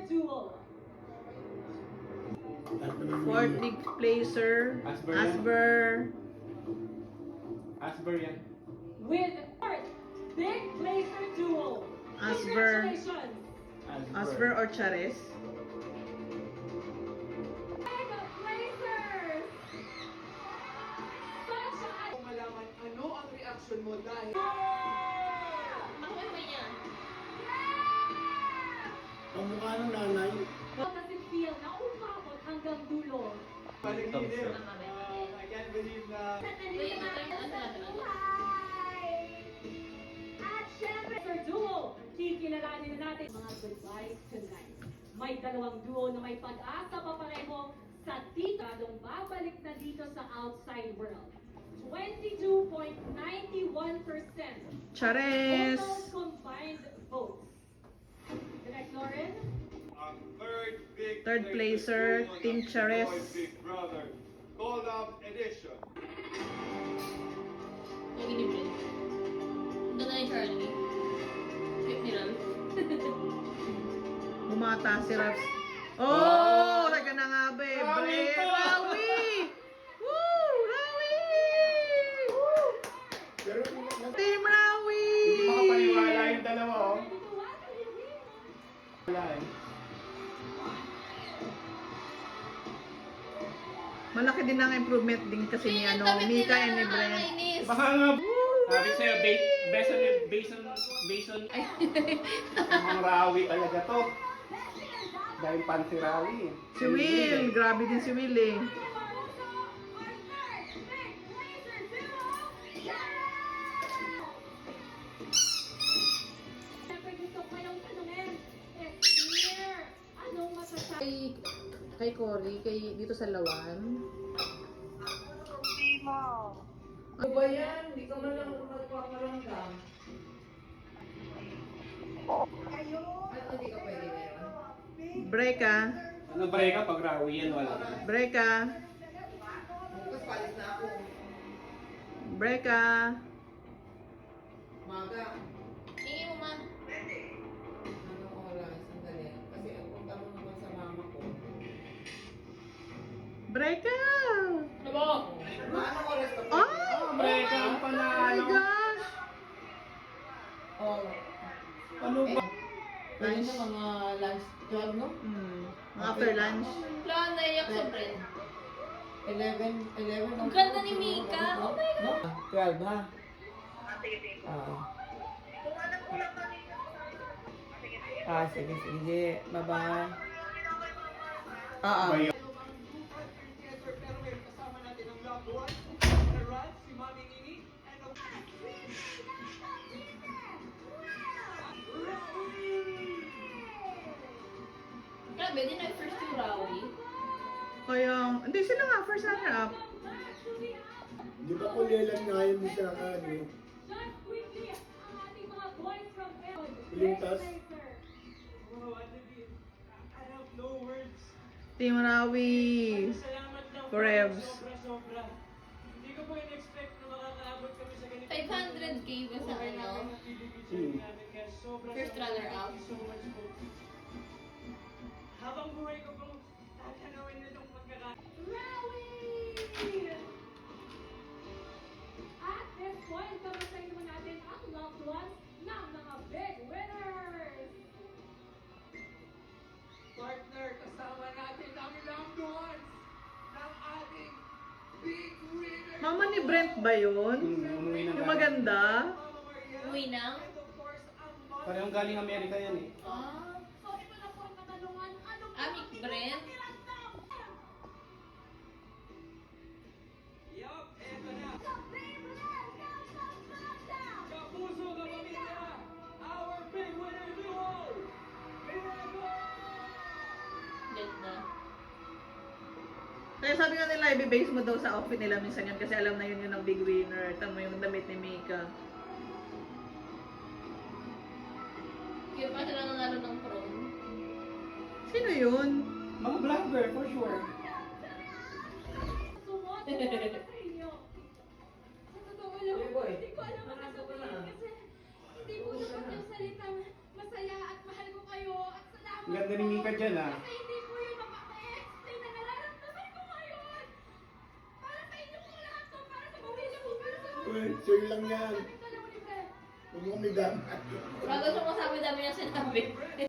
duo. Fourth big placer. Asper. Asper yan. With fourth big placer duo. Asper. Congratulations. Asper or Charis. Mega placers. Such a... Kung malaman ano ang reaction mo dahil Ang mukha ng nanay. How does it feel na umabot hanggang dulo? paliginip. I can't believe na At syempre, Sir Duo, kikilalanin na natin mga goodbyes tonight. May dalawang duo na may pag-asa pa pareho sa titadong babalik na dito sa outside world. 22.91% Charis. total combined votes. Direct Lauren? Third placer, Team Charis. Big Brother Called Up Edition. Yung inibrin. Doon na yung Charlie. Cute ni Ralph. Bumata si Raps. Oh! Laga na nga ba eh. Rawi! Woo! Rawi! Woo! Pero Team Rawi! Hindi makapaniwala yung dalawa, oh. Wala eh. Malaki din ang improvement din kasi ni Mika and ni Brent. Nakakainis. Baka nga, sabi sa'yo, based on, ang Rawi talaga to. Dahil pan si Rawi eh. Si Will, grabe din si Will eh. Siyempre gusto ko kayong tanungin, Esther, anong masasabi? Kay Cory, dito sa Lawan. Ano ba yan? Hindi ka man lang magpaparamdam. At hindi ka pwede ngayon? Break ah. Ano break ka pag Rawi yan, wala. Break ah. Bukas palis na ako. Break ah. Maga. Tingin mo, ma. Anong oras? Sandali. Kasi ang punta mo naman sa mama ko. Break ah. Ano ba? Anong oras ka pwede? Oh! break ka, Oh my panalo. gosh! Oh. Ano ba? Pwede na mga lunch 12, no? After lunch. Wala, naiyak sa Brent. 11. Ang ganda ni Mika. Oh my God. No? 12, ha? Sige, sige. Bye-bye. Ba yun? Pero ngayon kasama natin ang loved ones, si Ralph, si Mami Nini, and of Grabe, di na yung first yung Rawi. Kaya, hindi sila nga, first runner-up. di ba kulilan nga yun sa ano? Just quickly, ang ating mga boys from Elon. Lintas. wow, I have no words. Team Rawi. Salamat lang po, Forevs. sobra. Hindi ko po in-expect na makakaabot kami sa ganito. 500K ba sa ano? First runner-up. Thank you so much po. Habang buhay ko pong tatanawin nitong Rawi! At this point, kamustahin naman natin ang loved ones ng mga big winners! partner, kasama natin ang loved ones ng ating big winner. Mama ni Brent ba yun? Umuwi ng Yung maganda? Mama Maria, Uwi na? and of course, ang mom. Parehong galing Amerika yan eh. Ah. So, ito na po ang katanungan. Ano po Amik Brent? Yup, eto na. Kapuso ka pamilya, our big winner duo, Ganda. Kaya sabi nga nila, i-base mo daw sa outfit nila minsan yun kasi alam na yun yung big winner. Tama yung damit ni Mika. Kaya pa sila nanalo ng prom. Sino yun? Mga vlogger, for sure. Sumot sa inyo. Sa totoo lang, Hey, boy. hindi ko alam ang Narasa ko sasabihin na. kasi hindi po sapat yung salitang masaya at mahal ko kayo at salamat Ang ganda ni Mika dyan ah. Kasi hindi ko yun mapa-explain na nararamdaman ko ngayon. Para sa inyo ko lahat to, para sa pamilya ko, para sa mga Uy, sure lang yan. kapit na lang ni Fred. Huwag mo kami dapat. Bago siya masabi dami niya sinabi.